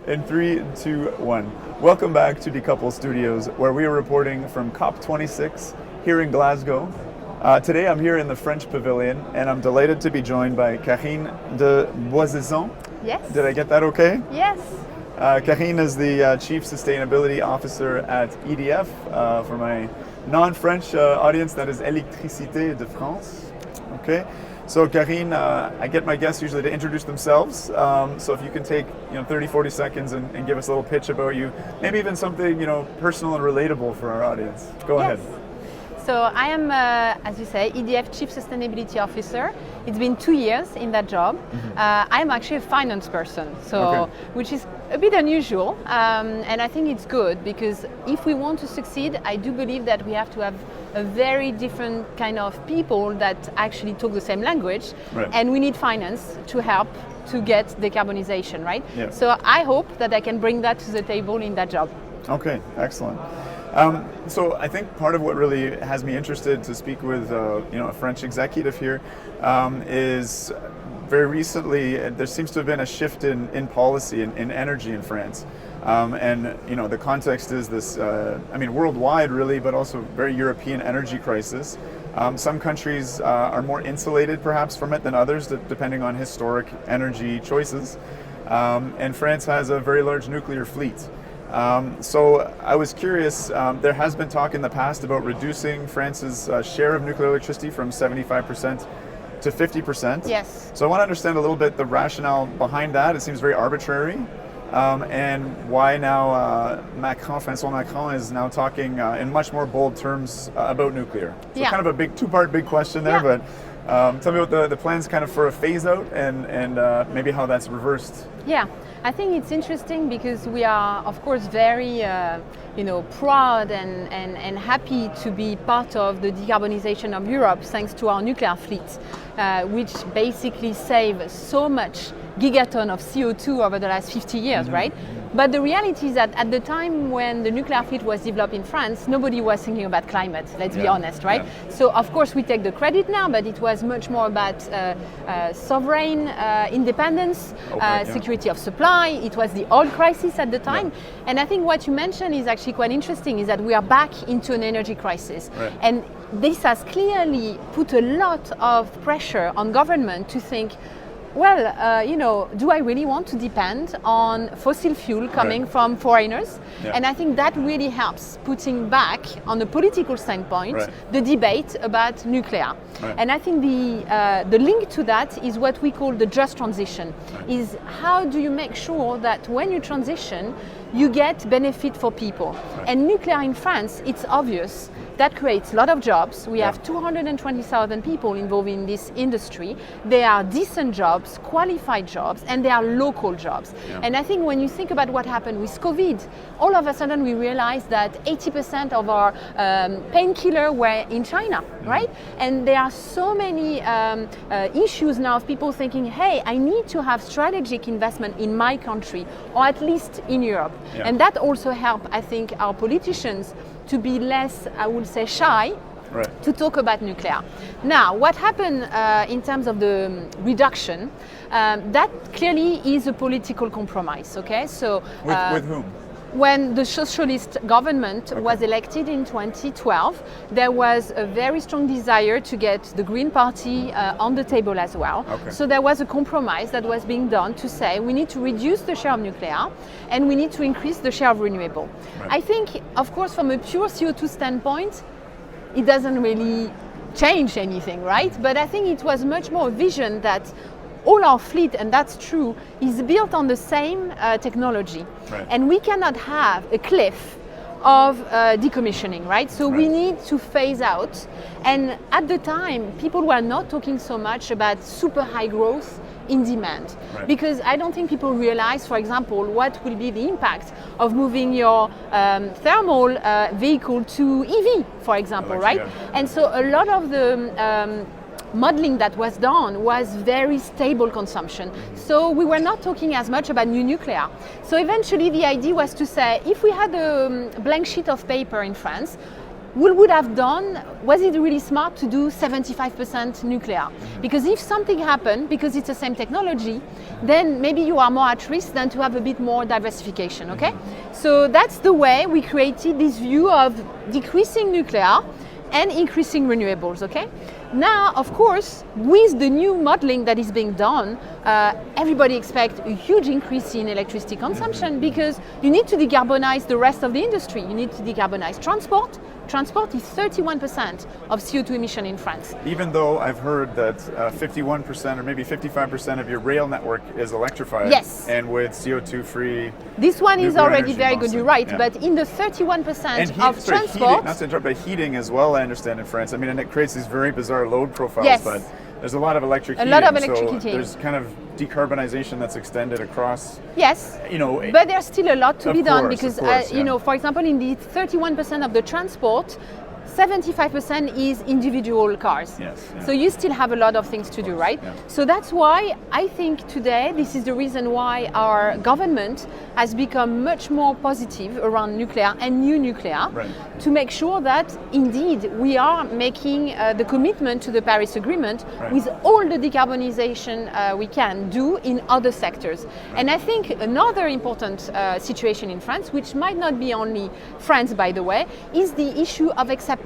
In 3, 2, 1. Welcome back to Decouple Studios, where we are reporting from COP26 here in Glasgow. Today I'm here in the French Pavilion, and I'm delighted to be joined by Carine de Boissezon. Yes. Did I get that okay? Yes. Carine is the Chief Sustainability Officer at EDF. For my non-French audience, that is Électricité de France. Okay. So Carine, I get my guests usually to introduce themselves. So if you can take 30, 40 seconds and give us a little pitch about you, maybe even something personal and relatable for our audience. Go ahead. So I am, as you say, EDF Chief Sustainability Officer. It's been 2 years in that job. I'm actually a finance person, which is a bit unusual, and I think it's good because if we want to succeed, I do believe that we have to have a very different kind of people that actually talk the same language, and we need finance to help to get decarbonization, right? Yeah. So I hope that I can bring that to the table in that job. Okay, excellent. So I think part of what really has me interested to speak with a French executive here is very recently there seems to have been a shift in policy in energy in France. And the context is this, worldwide really, but also very European energy crisis. Some countries are more insulated perhaps from it than others, depending on historic energy choices. And France has a very large nuclear fleet. So I was curious, there has been talk in the past about reducing France's share of nuclear electricity from 75% to 50%. Yes. So I want to understand a little bit the rationale behind that. It seems very arbitrary. And why now Macron is now talking in much more bold terms about nuclear. So kind of a two-part question there, but tell me about the plans kind of for a phase-out and maybe how that's reversed. Yeah, I think it's interesting because we are, of course, very proud and happy to be part of the decarbonization of Europe thanks to our nuclear fleet, which basically saves so much gigaton of CO2 over the last 50 years, right? But the reality is that at the time when the nuclear fleet was developed in France, nobody was thinking about climate, let's be honest, right? Yeah. So of course we take the credit now, but it was much more about sovereign independence, security of supply. It was the oil crisis at the time. Yeah. And I think what you mentioned is actually quite interesting, is that we are back into an energy crisis. Right. And this has clearly put a lot of pressure on government to think, well, do I really want to depend on fossil fuel coming from foreigners? Yeah. And I think that really helps putting back, on a political standpoint, the debate about nuclear. Right. And I think the link to that is what we call the just transition, is how do you make sure that when you transition, you get benefit for people. And nuclear in France, it's obvious, that creates a lot of jobs. We have 220,000 people involved in this industry. They are decent jobs, qualified jobs, and they are local jobs. Yeah. And I think when you think about what happened with COVID, all of a sudden we realized that 80% of our painkiller were in China, right? And there are so many issues now of people thinking, hey, I need to have strategic investment in my country, or at least in Europe. Yeah. And that also helped, I think, our politicians to be less, I would say, shy to talk about nuclear. Now, what happened in terms of the reduction, that clearly is a political compromise, okay? So with whom? When the socialist government was elected in 2012, there was a very strong desire to get the Green Party on the table as well. Okay. So there was a compromise that was being done to say we need to reduce the share of nuclear and we need to increase the share of renewable. Right. I think, of course, from a pure CO2 standpoint, it doesn't really change anything, right? But I think it was much more a vision that all our fleet, and that's true, is built on the same technology. Right. And we cannot have a cliff of decommissioning, right? So we need to phase out. And at the time, people were not talking so much about super high growth in demand. Right. Because I don't think people realize, for example, what will be the impact of moving your thermal vehicle to EV, for example, right? And so a lot of the modeling that was done was very stable consumption. So we were not talking as much about new nuclear. So eventually the idea was to say, if we had a blank sheet of paper in France, we would have done, was it really smart to do 75% nuclear? Because if something happened, because it's the same technology, then maybe you are more at risk than to have a bit more diversification, okay? So that's the way we created this view of decreasing nuclear and increasing renewables, okay? Now, of course, with the new modeling that is being done, everybody expects a huge increase in electricity consumption because you need to decarbonize the rest of the industry. You need to decarbonize transport. Transport is 31% of CO2 emission in France. Even though I've heard that 51% or maybe 55% of your rail network is electrified. Yes. And with CO2 free. This one is already very good, mostly. you're right. Yeah. But in the 31% of transport. Heating, not to interrupt, but heating as well, I understand in France. I mean, and it creates these very bizarre load profiles. Yes. But there's a lot of electric heating. A lot of electric so heating. There's kind of decarbonization that's extended across. Yes, you know, but there's still a lot to be done because, course, you know, for example, in the 31% of the transport, 75% is individual cars. Yes, yeah. So you still have a lot of things to do, right? Yeah. So that's why I think today this is the reason why our government has become much more positive around nuclear and new nuclear, Right. to make sure that indeed we are making the commitment to the Paris Agreement Right. with all the decarbonization we can do in other sectors. Right. And I think another important situation in France, which might not be only France by the way, is the issue of acceptability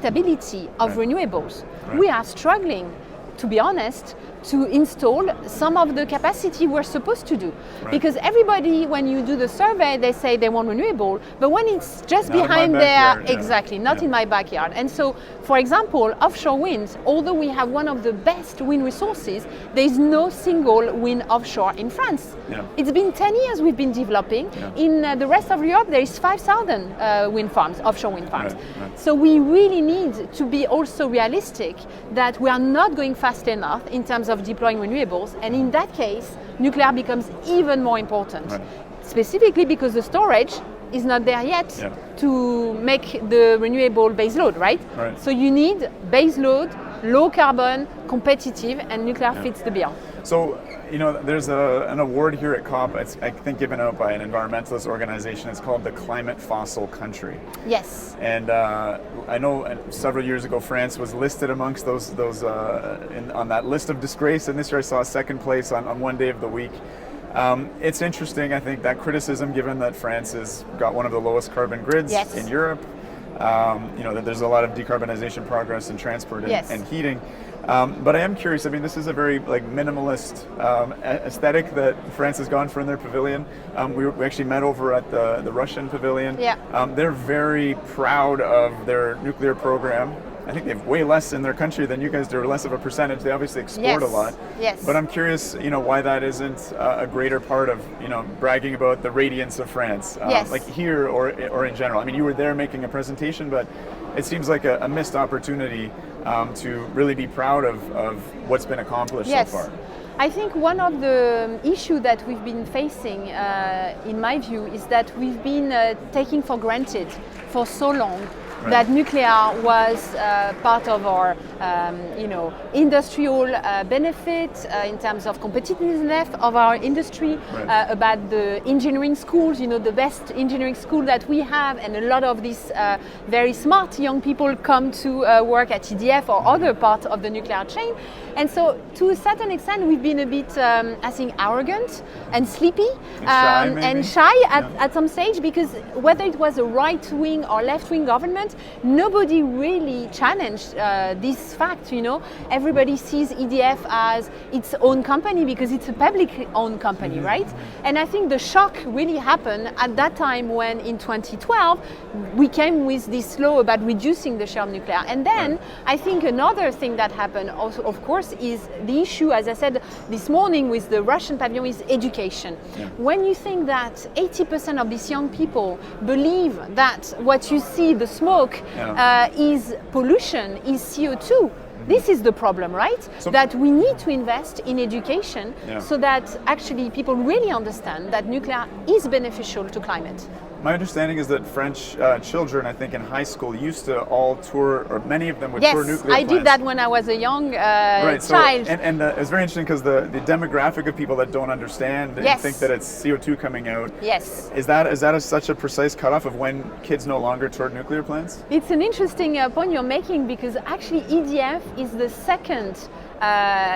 of Right. renewables. Right. We are struggling, to be honest, to install some of the capacity we're supposed to do. Right. Because everybody, when you do the survey, they say they want renewable, but when it's just Not in my behind their, backyard, yeah. exactly, not Yeah. in my backyard. And so, for example, offshore wind, although we have one of the best wind resources, there is no single wind offshore in France. Yeah. It's been 10 years we've been developing. Yeah. In the rest of Europe, there is 5,000 wind farms, offshore wind farms. Right, right. So we really need to be also realistic that we are not going fast enough in terms of deploying renewables, and in that case, nuclear becomes even more important. Right. Specifically because the storage is not there yet Yeah. to make the renewable base load, right? Right. So you need base load, low carbon, competitive, and nuclear fits the bill. So, you know, there's an award here at COP, it's, I think given out by an environmentalist organization. It's called the Climate Fossil Country. Yes. And I know several years ago France was listed amongst those on that list of disgrace, and this year I saw second place on one day of the week. It's interesting, I think, that criticism, given that France has got one of the lowest carbon grids Yes. in Europe. You know, that there's a lot of decarbonization progress in transport and, Yes. and heating. But I am curious, I mean, this is a very minimalist aesthetic that France has gone for in their pavilion. We actually met over at the Russian pavilion. Yeah. They're very proud of their nuclear program. I think they have way less in their country than you guys do, or less of a percentage. They obviously export a lot. Yes. But I'm curious, you know, why that isn't a greater part of, you know, bragging about the radiance of France, Yes. like here or in general. I mean, you were there making a presentation, but it seems like a missed opportunity to really be proud of what's been accomplished Yes. so far. I think one of the issues that we've been facing, in my view, is that we've been taking for granted for so long that nuclear was part of our, industrial benefit in terms of competitiveness of our industry, about the engineering schools, you know, the best engineering school that we have, and a lot of these very smart young people come to work at EDF or other part of the nuclear chain. And so, to a certain extent, we've been a bit, I think, arrogant and sleepy and shy at some stage, because whether it was a right-wing or left-wing government, nobody really challenged this fact. You know, everybody sees EDF as its own company because it's a public-owned company, right? And I think the shock really happened at that time when, in 2012, we came with this law about reducing the share of nuclear. And then I think another thing that happened also, of course, is the issue, as I said this morning with the Russian pavilion, is education. When you think that 80% of these young people believe that what you see, the smoke, is pollution, is CO2, this is the problem, right? So that we need to invest in education so that actually people really understand that nuclear is beneficial to climate. My understanding is that French children, I think in high school, used to all tour, or many of them would tour nuclear plants. Yes, I did that when I was a young child. And it's very interesting because the demographic of people that don't understand and think that it's CO2 coming out. Yes. Is that such a precise cutoff of when kids no longer tour nuclear plants? It's an interesting point you're making, because actually EDF is the second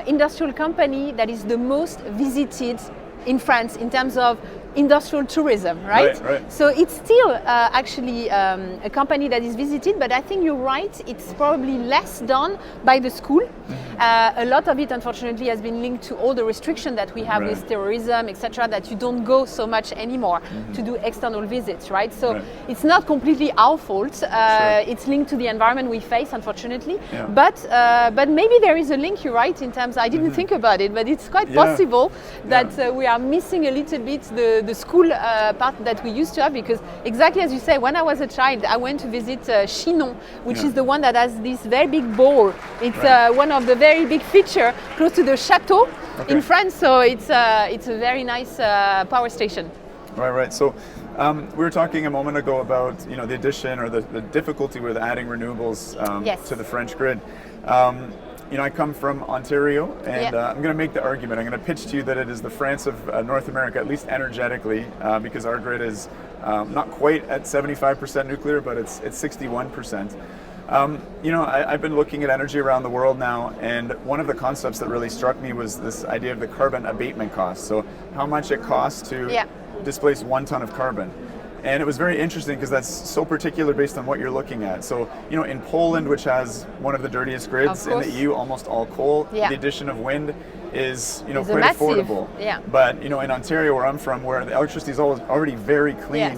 industrial company that is the most visited in France in terms of industrial tourism, right? Right. So it's still actually a company that is visited, but I think you're right, it's probably less done by the school. A lot of it, unfortunately, has been linked to all the restriction that we have with terrorism, etc., that you don't go so much anymore to do external visits, right? So it's not completely our fault. It's linked to the environment we face, unfortunately. Yeah. But maybe there is a link, you're right, in terms, I didn't think about it, but it's quite possible that we are missing a little bit the school part that we used to have, because exactly as you say, when I was a child, I went to visit Chinon, which is the one that has this very big ball. It's one of the very big feature close to the chateau in France, so it's a very nice power station. Right. So we were talking a moment ago about the addition or the difficulty with adding renewables to the French grid. I come from Ontario, and I'm going to make the argument. I'm going to pitch to you that it is the France of North America, at least energetically, because our grid is not quite at 75% nuclear, but it's 61%. I've been looking at energy around the world now, and one of the concepts that really struck me was this idea of the carbon abatement cost. So how much it costs to displace 1 ton of carbon. And it was very interesting because that's so particular based on what you're looking at. So, in Poland, which has one of the dirtiest grids in the EU, almost all coal, the addition of wind is, quite affordable. Yeah. But, in Ontario, where I'm from, where the electricity is already very clean,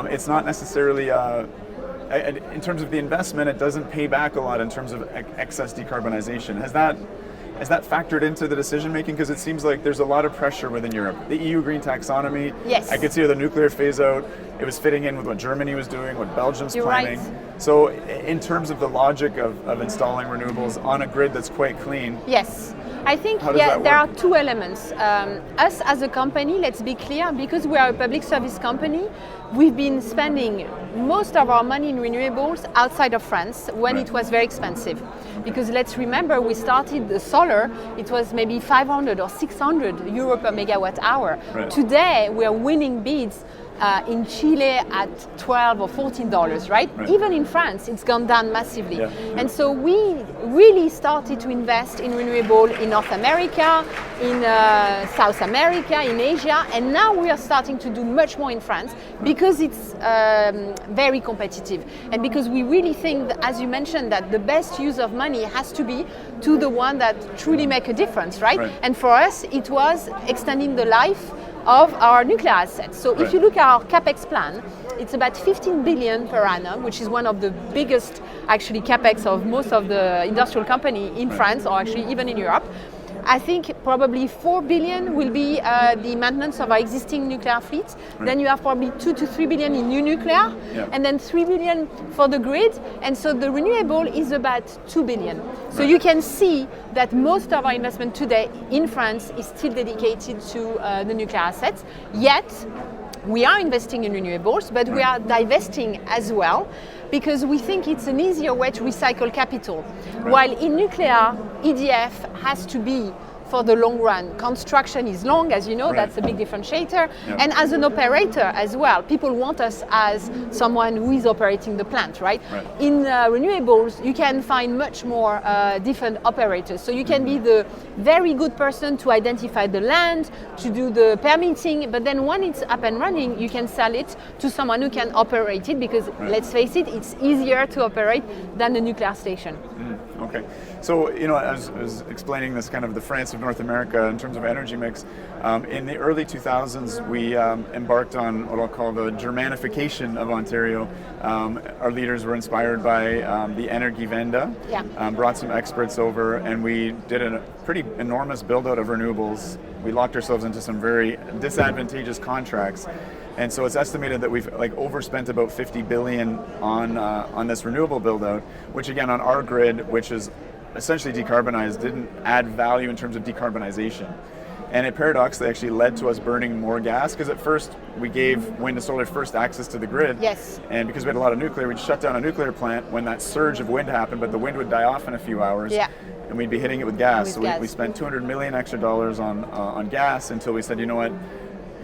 it's not necessarily, in terms of the investment, it doesn't pay back a lot in terms of excess decarbonization. Has that factored into the decision making? Because it seems like there's a lot of pressure within Europe. The EU green taxonomy, I could see the nuclear phase out, it was fitting in with what Germany was doing, what Belgium's planning. Right. So in terms of the logic of installing renewables on a grid that's quite clean. Yes. I think there are two elements. Us as a company, let's be clear, because we are a public service company, we've been spending most of our money in renewables outside of France when it was very expensive. Because let's remember, we started the solar, it was maybe 500 or 600 euro per megawatt hour. Right. Today, we are winning bids in Chile at $12 or $14, right? Even in France, it's gone down massively. And so we really started to invest in renewable in North America, in South America, in Asia, and now we are starting to do much more in France because it's very competitive. And because we really think, that, as you mentioned, that the best use of money has to be to the one that truly make a difference, right? And for us, it was extending the life of our nuclear assets. So if you look at our capex plan, it's about 15 billion per annum, which is one of the biggest actually capex of most of the industrial company in France, or actually even in Europe. I think probably 4 billion will be the maintenance of our existing nuclear fleet. Then you have probably 2 to 3 billion in new nuclear, and then 3 billion for the grid. And so the renewable is about 2 billion. So you can see that most of our investment today in France is still dedicated to the nuclear assets. Yet, we are investing in renewables, but we are divesting as well, because we think it's an easier way to recycle capital. While in nuclear, EDF has to be for the long run. Construction is long, as you know, that's a big differentiator. And as an operator as well, people want us as someone who is operating the plant, right? In renewables, you can find much more different operators. So you can be the very good person to identify the land, to do the permitting, but then when it's up and running, you can sell it to someone who can operate it, because let's face it, it's easier to operate than the nuclear station. Okay. So, I was explaining this kind of the France of North America in terms of energy mix. In the early 2000s, we embarked on what I'll call the Germanification of Ontario. Our leaders were inspired by the Energiewende, brought some experts over, and we did a pretty enormous build-out of renewables. We locked ourselves into some very disadvantageous contracts. And so it's estimated that we've overspent about 50 billion on this renewable build-out, which again on our grid, which is essentially decarbonized, didn't add value in terms of decarbonization. And it paradoxically actually led to us burning more gas, because at first we gave wind and solar first access to the grid. Yes. And because we had a lot of nuclear, we'd shut down a nuclear plant when that surge of wind happened, but the wind would die off in a few hours. Yeah. And we'd be hitting it with gas. With gas. We spent $200 million extra on gas until we said, you know what,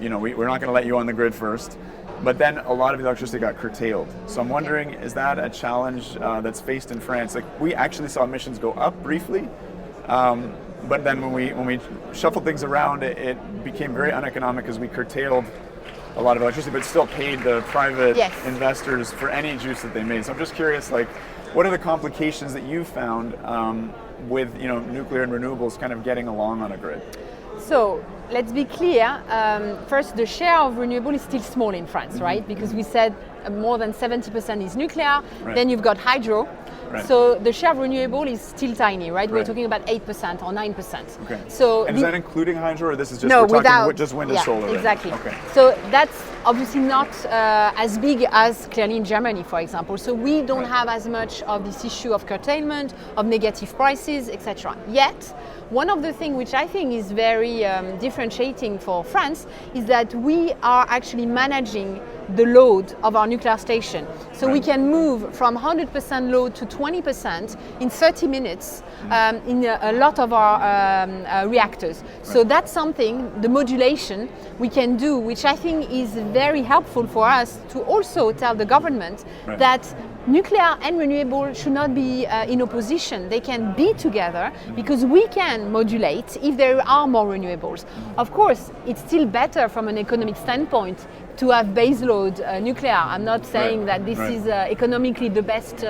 we're not going to let you on the grid first. But then a lot of the electricity got curtailed. So I'm wondering, is that a challenge that's faced in France? Like, we actually saw emissions go up briefly, but then when we shuffled things around, it became very uneconomic as we curtailed a lot of electricity, but still paid the private investors for any juice that they made. So I'm just curious, like, what are the complications that you found with nuclear and renewables kind of getting along on a grid? So let's be clear. First, the share of renewable is still small in France, right? Because we said more than 70% is nuclear. Right. Then you've got hydro. Right. So the share of renewable is still tiny, right? We're Right. talking about 8% or 9%. Okay. So and is that including hydro, or this is just no, we're talking without just wind and solar? Right? Exactly. Okay. So that's obviously not as big as clearly in Germany, for example. So we don't have as much of this issue of curtailment, of negative prices, etc. Yet, one of the things which I think is very differentiating for France is that we are actually managing the load of our nuclear station. So we can move from 100% load to 20% in 30 minutes in a lot of our reactors. So that's something, the modulation we can do, which I think is very helpful for us to also tell the government that nuclear and renewable should not be in opposition. They can be together because we can modulate if there are more renewables. Of course, it's still better from an economic standpoint to have baseload nuclear. I'm not saying that this is economically the best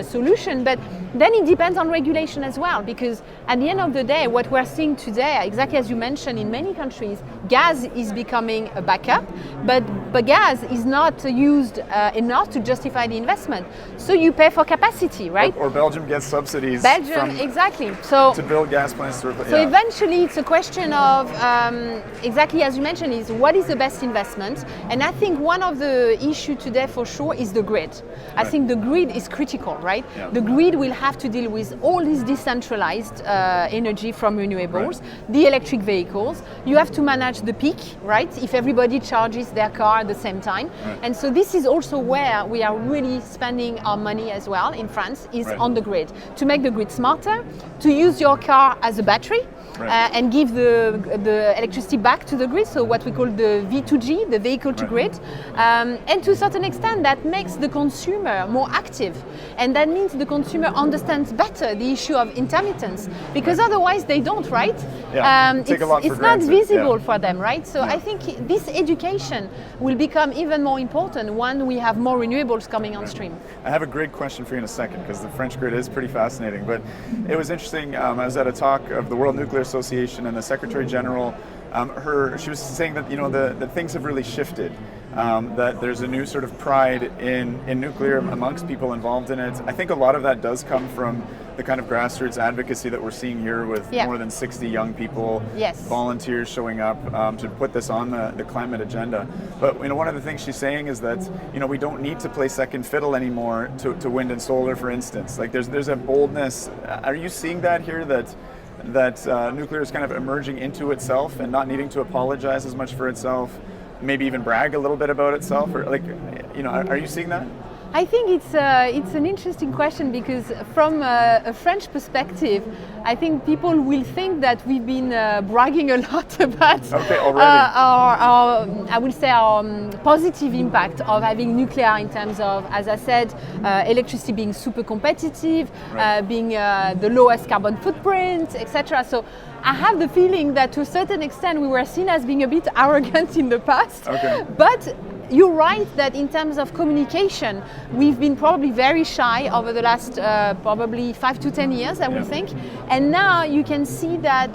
solution, but then it depends on regulation as well, because at the end of the day, what we're seeing today, exactly as you mentioned, in many countries, gas is becoming a backup, but gas is not used enough to justify the investment. So you pay for capacity, right? Or Belgium gets subsidies. Exactly. So to build gas plants. So eventually, it's a question of exactly as you mentioned, is what is the best investment? And I think one of the issues today for sure is the grid. I think the grid is critical, right? Yeah. The grid will have to deal with all this decentralized energy from renewables, the electric vehicles. You have to manage the peak, right? If everybody charges their car at the same time. And so this is also where we are really spending our money as well in France, is on the grid. To make the grid smarter, to use your car as a battery, and give the electricity back to the grid, so what we call the V2G, the vehicle to grid, and to a certain extent that makes the consumer more active, and that means the consumer understands better the issue of intermittence, because otherwise they don't, right? It's not visible for them, right? So I think this education will become even more important when we have more renewables coming on stream. I have a great question for you in a second, because the French grid is pretty fascinating, but it was interesting. I was at a talk of the World Nuclear Association, and the Secretary General, she was saying that that things have really shifted, that there's a new sort of pride in nuclear amongst people involved in it. I think a lot of that does come from the kind of grassroots advocacy that we're seeing here with more than 60 young people, volunteers showing up to put this on the climate agenda. But one of the things she's saying is that we don't need to play second fiddle anymore to wind and solar, for instance. Like there's a boldness. Are you seeing that here, that nuclear is kind of emerging into itself and not needing to apologize as much for itself, maybe even brag a little bit about itself, or are you seeing that? I think it's an interesting question, because from a French perspective, I think people will think that we've been bragging a lot about our positive impact of having nuclear in terms of, as I said, electricity being super competitive, being the lowest carbon footprint, etc. So I have the feeling that to a certain extent we were seen as being a bit arrogant in the past. But you're right that in terms of communication, we've been probably very shy over the last probably 5 to 10 years, I would think. And now you can see that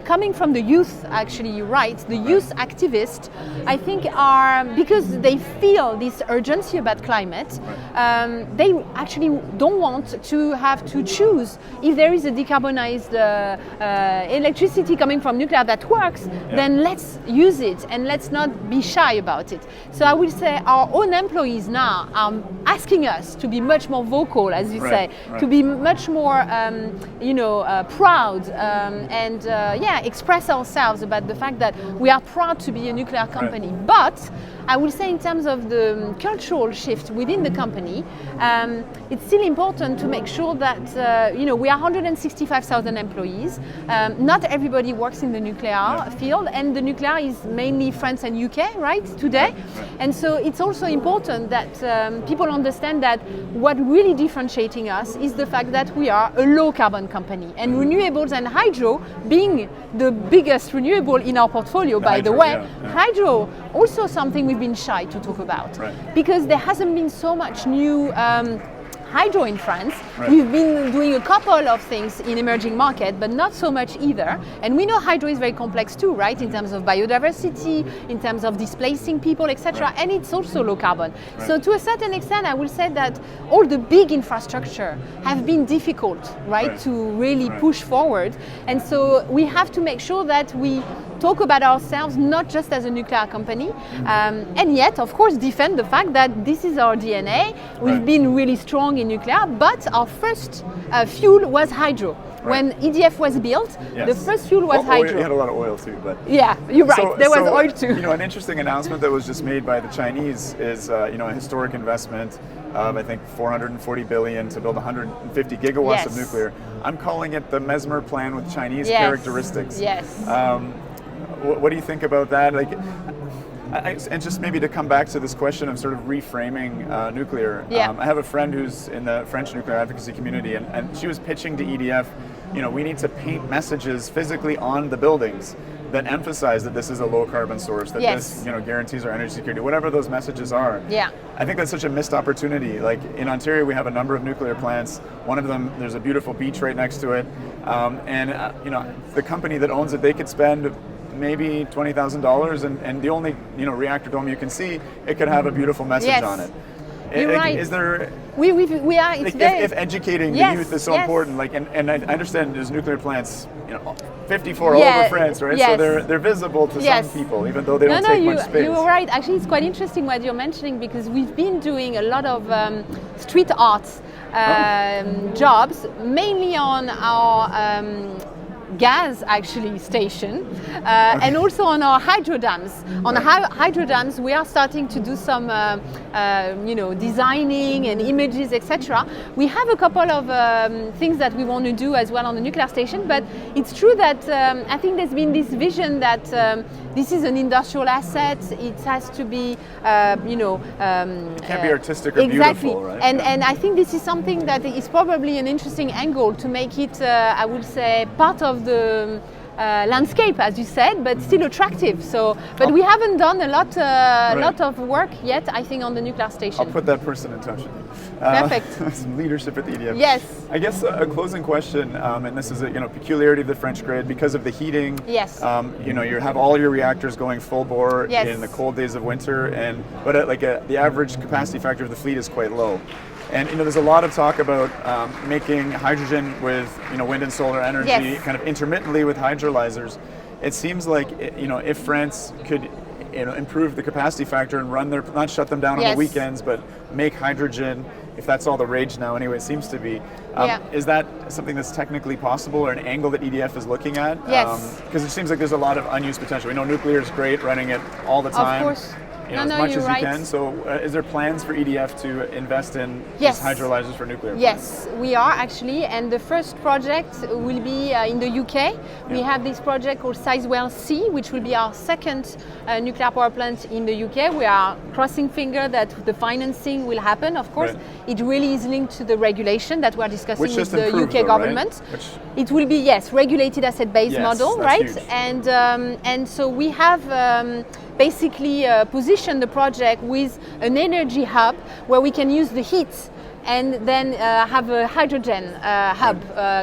coming from the youth, actually, you're right, the youth activists, I think are, because they feel this urgency about climate, they actually don't want to have to choose. If there is a decarbonized electricity coming from nuclear that works, then let's use it and let's not be shy about it. So I will say our own employees now are asking us to be much more vocal, as you say, to be much more, proud and express ourselves about the fact that we are proud to be a nuclear company. Right. But I will say in terms of the cultural shift within the company, it's still important to make sure that, we are 165,000 employees. Not everybody works in the nuclear field, and the nuclear is mainly France and UK, right, today? Right. And so it's also important that people understand that what really differentiating us is the fact that we are a low carbon company, and renewables and hydro being the biggest renewable in our portfolio, by the way, hydro also something we've been shy to talk about, because there hasn't been so much new hydro in France. Right. We've been doing a couple of things in emerging market, but not so much either. And we know hydro is very complex too, right? In terms of biodiversity, in terms of displacing people, etc. Right. And it's also low carbon. Right. So to a certain extent, I will say that all the big infrastructure have been difficult, right? To really push forward. And so we have to make sure that we talk about ourselves not just as a nuclear company, and yet, of course, defend the fact that this is our DNA. We've been really strong in nuclear, but our first fuel was hydro. When EDF was built, the first fuel was hydro. You had a lot of oil too, but yeah, you're right. There was oil too. An interesting announcement that was just made by the Chinese is a historic investment of I think 440 billion to build 150 gigawatts of nuclear. I'm calling it the Mesmer plan with Chinese characteristics. Yes. What do you think about that? And just maybe to come back to this question of sort of reframing nuclear. I have a friend who's in the French nuclear advocacy community, and she was pitching to EDF, we need to paint messages physically on the buildings that emphasize that this is a low carbon source, that this guarantees our energy security, whatever those messages are. I think that's such a missed opportunity. Like in Ontario, we have a number of nuclear plants. One of them, there's a beautiful beach right next to it, and the company that owns it, they could spend maybe $20,000, and the only reactor dome you can see, it could have a beautiful message on it. You're right. Is there? We are. It's if educating the youth is so important, and I understand there's nuclear plants, 54 all over France, right? So they're visible to some people, even though they don't take much space. You're right. Actually, it's quite interesting what you're mentioning, because we've been doing a lot of street art jobs, mainly on our gas station, and also on our hydro dams. On the hydro dams, we are starting to do some designing and images, etc. We have a couple of things that we want to do as well on the nuclear station, but it's true that I think there's been this vision that this is an industrial asset. It has to be, it can't be artistic or beautiful, right? And I think this is something that is probably an interesting angle to make it, I would say, part of the landscape, as you said, but still attractive. So, but we haven't done a lot of work yet, I think, on the nuclear station. I'll put that person in touch with you. Perfect. Some leadership at the EDF. Yes. I guess a closing question, and this is a peculiarity of the French grid because of the heating. Yes. You have all your reactors going full bore in the cold days of winter, but the average capacity factor of the fleet is quite low. And there's a lot of talk about making hydrogen with wind and solar energy kind of intermittently with hydrolyzers. It seems like if France could improve the capacity factor and run not shut them down on the weekends, but make hydrogen, if that's all the rage now anyway, it seems to be. Is that something that's technically possible, or an angle that EDF is looking at? Yes. Because it seems like there's a lot of unused potential. We know nuclear is great, running it all the time. Of course. As much as you can. So is there plans for EDF to invest in these hydrolyzers for nuclear plants? Yes, we are actually, and the first project will be in the UK. We have this project called Sizewell C, which will be our second nuclear power plant in the UK. We are crossing fingers that the financing will happen, of course. It really is linked to the regulation that we're discussing with the UK government. It will be, regulated asset-based model, right? Huge. And so we have basically position the project with an energy hub where we can use the heat and then have a hydrogen hub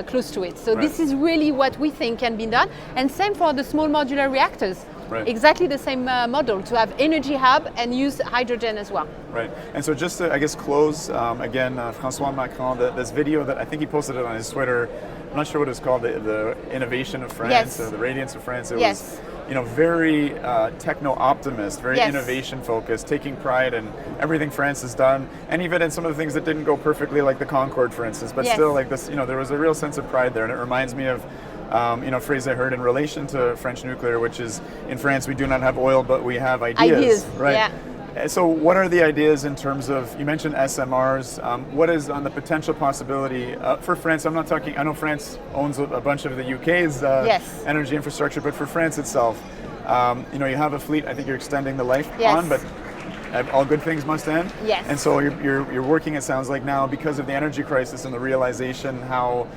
close to it. So this is really what we think can be done. And same for the small modular reactors. Exactly the same model, to have energy hub and use hydrogen as well. Right. And so just to, I guess, close, again, François Macron, this video that I think he posted it on his Twitter, I'm not sure what it's called, the innovation of France, or the radiance of France. It was very techno-optimist, very Yes. innovation-focused, taking pride in everything France has done, and even in some of the things that didn't go perfectly, like the Concorde, for instance. But Yes. still, like this, there was a real sense of pride there, and it reminds me of a phrase I heard in relation to French nuclear, which is, in France, we do not have oil, but we have ideas. Right? Yeah. So what are the ideas in terms of, you mentioned SMRs, what is on the potential possibility for France? I'm not talking, I know France owns a bunch of the UK's Yes. energy infrastructure, but for France itself, you have a fleet, I think you're extending the life Yes. on, but all good things must end. Yes. And so you're working, it sounds like now, because of the energy crisis and the realization how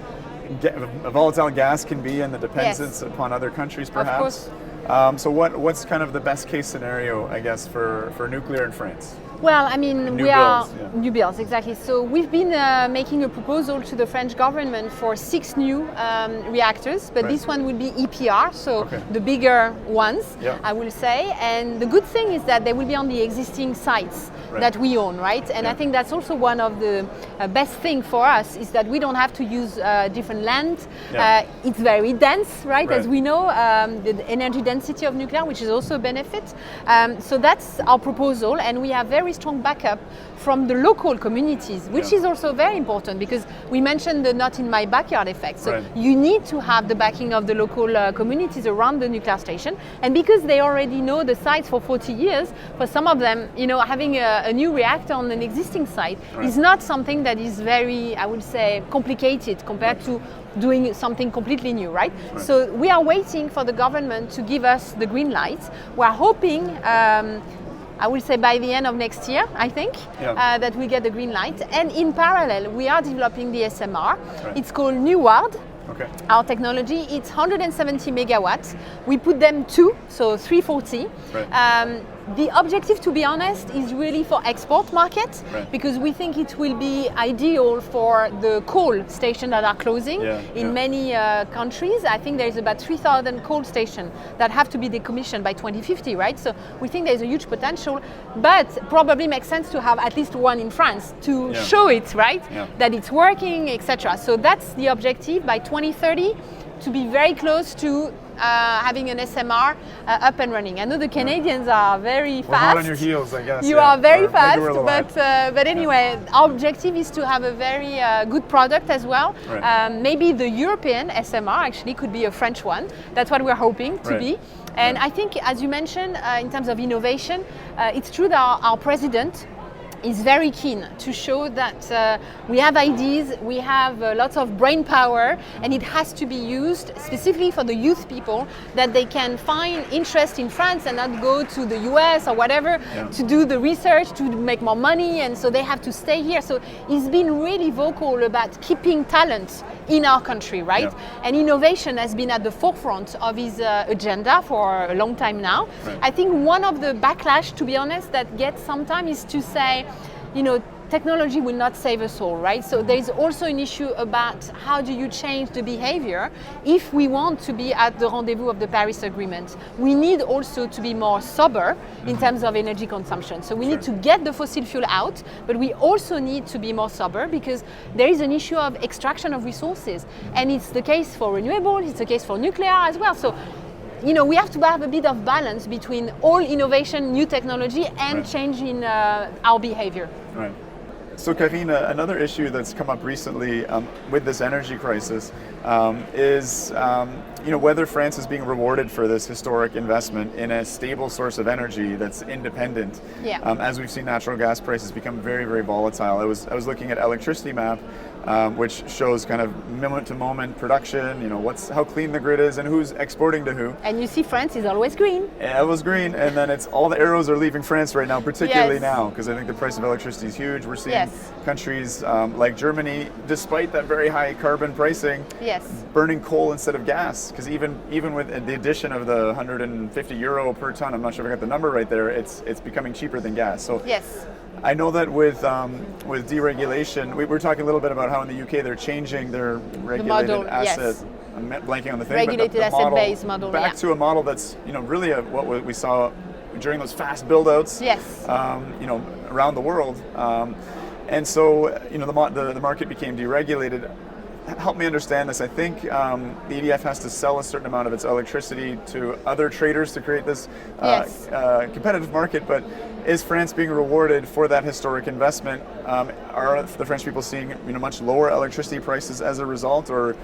volatile gas can be and the dependence upon other countries, perhaps. Of course. So what's kind of the best case scenario, I guess, for nuclear in France? Well, I mean, New we are builds, yeah. new builds, exactly. So we've been making a proposal to the French government for 6 new reactors, but Right. this one will be EPR, so Okay. the bigger ones, Yeah. I will say. And the good thing is that they will be on the existing sites Right. that we own, right? And Yeah. I think that's also one of the best thing for us is that we don't have to use different land. Yeah. It's very dense, right? As Right. we know, the energy density of nuclear, which is also a benefit. So that's our proposal, and we have very strong backup from the local communities, which Yeah. is also very important because we mentioned the not in my backyard effect. So Right. you need to have the backing of the local communities around the nuclear station, and because they already know the sites for 40 years, for some of them, having a new reactor on an existing site Right. is not something that is very, I would say, complicated compared to doing something completely new, right? So we are waiting for the government to give us the green light. We are hoping, I will say by the end of next year, I think, Yeah. that we get the green light. And in parallel, we are developing the SMR. Right. It's called Neward. Okay. Our technology, it's 170 megawatts. We put them 2, so 340. Right. The objective, to be honest, is really for export market Right. because we think it will be ideal for the coal stations that are closing in many countries. I think there is about 3,000 coal stations that have to be decommissioned by 2050, right? So we think there's a huge potential, but probably makes sense to have at least one in France to show it, right? Yeah. That it's working, etc. So that's the objective by 2030 to be very close to having an SMR up and running. I know the Canadians are very We're fast. hot on your heels, I guess. You yeah. are very Or maybe fast, we're a little but anyway, our objective is to have a very good product as well. Right. Maybe the European SMR actually could be a French one. That's what we're hoping to Right. be. And I think, as you mentioned, in terms of innovation, it's true that our president is very keen to show that we have ideas, we have lots of brain power, and it has to be used specifically for the youth people, that they can find interest in France and not go to the US or whatever to do the research, to make more money, and so they have to stay here. So he's been really vocal about keeping talent in our country, right? Yeah. And innovation has been at the forefront of his agenda for a long time now. Right. I think one of the backlash, to be honest, that gets sometimes is to say, technology will not save us all, right? So there is also an issue about how do you change the behavior if we want to be at the rendezvous of the Paris Agreement. We need also to be more sober in terms of energy consumption. So we need to get the fossil fuel out, but we also need to be more sober because there is an issue of extraction of resources. And it's the case for renewables, it's the case for nuclear as well. So we have to have a bit of balance between all innovation, new technology, and change in our behavior. Right. So, Carine, another issue that's come up recently with this energy crisis is whether France is being rewarded for this historic investment in a stable source of energy that's independent. Yeah. As we've seen natural gas prices become very, very volatile. I was looking at Electricity Map, which shows kind of moment-to-moment production. How clean the grid is and who's exporting to who. And you see, France is always green. It was green, and then it's all the arrows are leaving France right now, particularly Yes. now, because I think the price of electricity is huge. We're seeing Yes. countries like Germany, despite that very high carbon pricing, Yes. burning coal instead of gas. Because even with the addition of the €150 per ton, I'm not sure if I got the number right there, it's becoming cheaper than gas. So Yes. I know that with deregulation, we were talking a little bit about how in the UK they're changing their regulated model, asset. yes. I'm blanking on the thing, Regulated but the asset-based model, back yeah. to a model that's really what we saw during those fast build-outs. Yes. Around the world, and so the market became deregulated. help me understand this. I think the EDF has to sell a certain amount of its electricity to other traders to create this Yes. competitive market, but is France being rewarded for that historic investment? Are the French people seeing much lower electricity prices as a result, or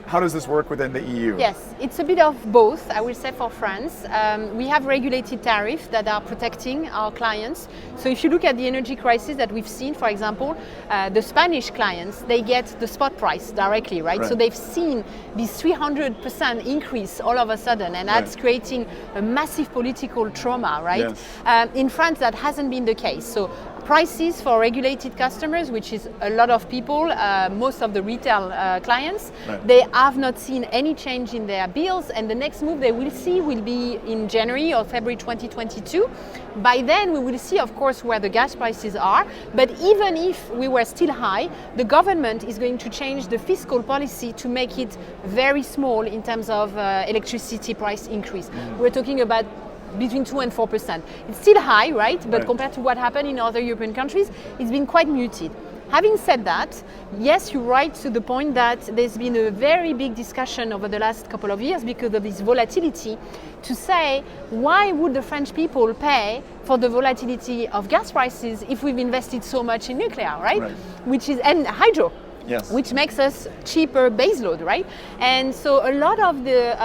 how does this work within the EU? Yes, it's a bit of both, I will say, for France. We have regulated tariffs that are protecting our clients. So if you look at the energy crisis that we've seen, for example, the Spanish clients, they get the spot price directly, right? So they've seen this 300% increase all of a sudden, and that's creating a massive political trauma, right? Yes. In France, that hasn't been the case. So prices for regulated customers, which is a lot of people, most of the retail clients, they have not seen any change in their bills, and the next move they will see will be in January or February 2022. By then we will see, of course, where the gas prices are, but even if we were still high, the government is going to change the fiscal policy to make it very small in terms of electricity price increase. We're talking about between 2 and 4%. It's still high, right? But compared to what happened in other European countries, it's been quite muted. Having said that, yes, you're right to the point that there's been a very big discussion over the last couple of years because of this volatility to say, why would the French people pay for the volatility of gas prices if we've invested so much in nuclear, right? And hydro. Yes. Which makes us cheaper baseload, right? And so a lot of the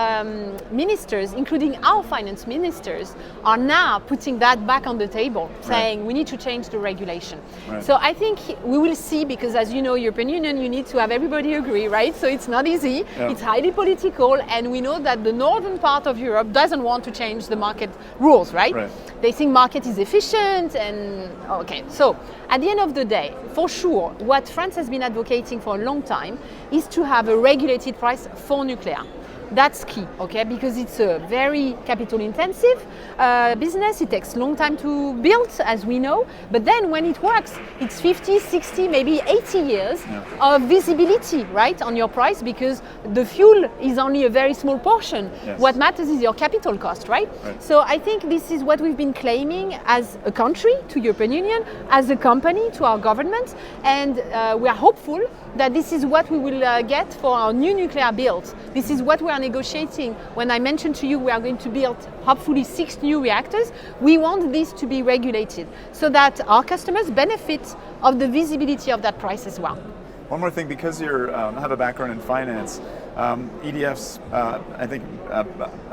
ministers, including our finance ministers, are now putting that back on the table, saying we need to change the regulation. So I think we will see, because as you know, European Union, you need to have everybody agree, right? So it's not easy, it's highly political, and we know that the northern part of Europe doesn't want to change the market rules, right? They think market is efficient, and okay. So at the end of the day, for sure, what France has been advocating for a long time is to have a regulated price for nuclear. That's key, okay, because it's a very capital intensive business. It takes a long time to build, as we know, but then when it works, it's 50, 60, maybe 80 years of visibility, right, on your price, because the fuel is only a very small portion. What matters is your capital cost, right? So I think this is what we've been claiming as a country to European Union, as a company to our government, and we are hopeful that this is what we will get for our new nuclear build. This is what we are negotiating. When I mentioned to you we are going to build hopefully 6 new reactors, we want this to be regulated so that our customers benefit of the visibility of that price as well. One more thing, because you have a background in finance, EDF's, I think,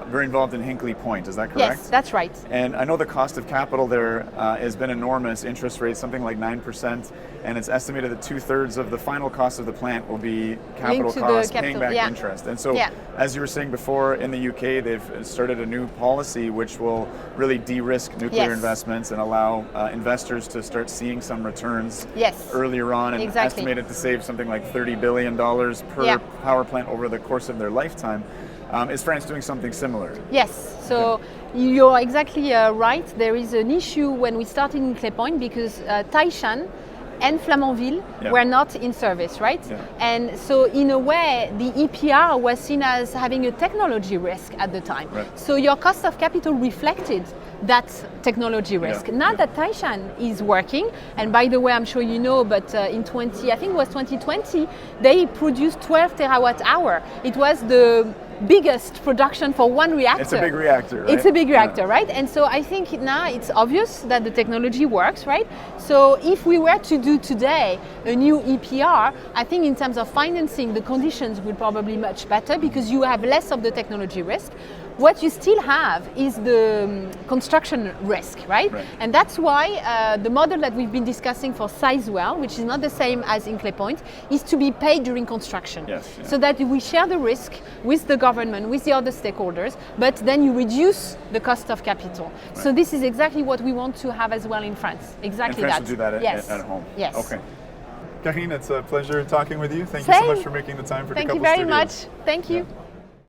very involved in Hinkley Point, is that correct? Yes, that's right. And I know the cost of capital there has been enormous, interest rates something like 9%, and it's estimated that 2/3 of the final cost of the plant will be capital costs, paying back interest. And so, as you were saying before, in the UK, they've started a new policy which will really de-risk nuclear investments and allow investors to start seeing some returns earlier on, and estimated to save something like $30 billion per power plant over the course of their lifetime. Is France doing something similar? Yes, so you're exactly right. There is an issue when we started in Hinkley Point because Taishan and Flamanville were not in service, right? And so in a way, the EPR was seen as having a technology risk at the time. So your cost of capital reflected that technology risk. Now that Taishan is working, and by the way, I'm sure you know, but in 2020, they produced 12 terawatt hour. It was the biggest production for one reactor. It's a big reactor, right? It's a big reactor, right? And so I think now it's obvious that the technology works, right? So if we were to do today a new EPR, I think in terms of financing, the conditions would probably be much better because you have less of the technology risk. What you still have is the construction risk, right? And that's why the model that we've been discussing for Sizewell, which is not the same as Hinkley Point, is to be paid during construction. So that we share the risk with the government, with the other stakeholders, but then you reduce the cost of capital. So this is exactly what we want to have as well in France. Exactly and that. France will do that at home. Yes. Okay. Carine, it's a pleasure talking with you. Thank you so much for making the time for Decouple Studios. Thank you very much. Thank you.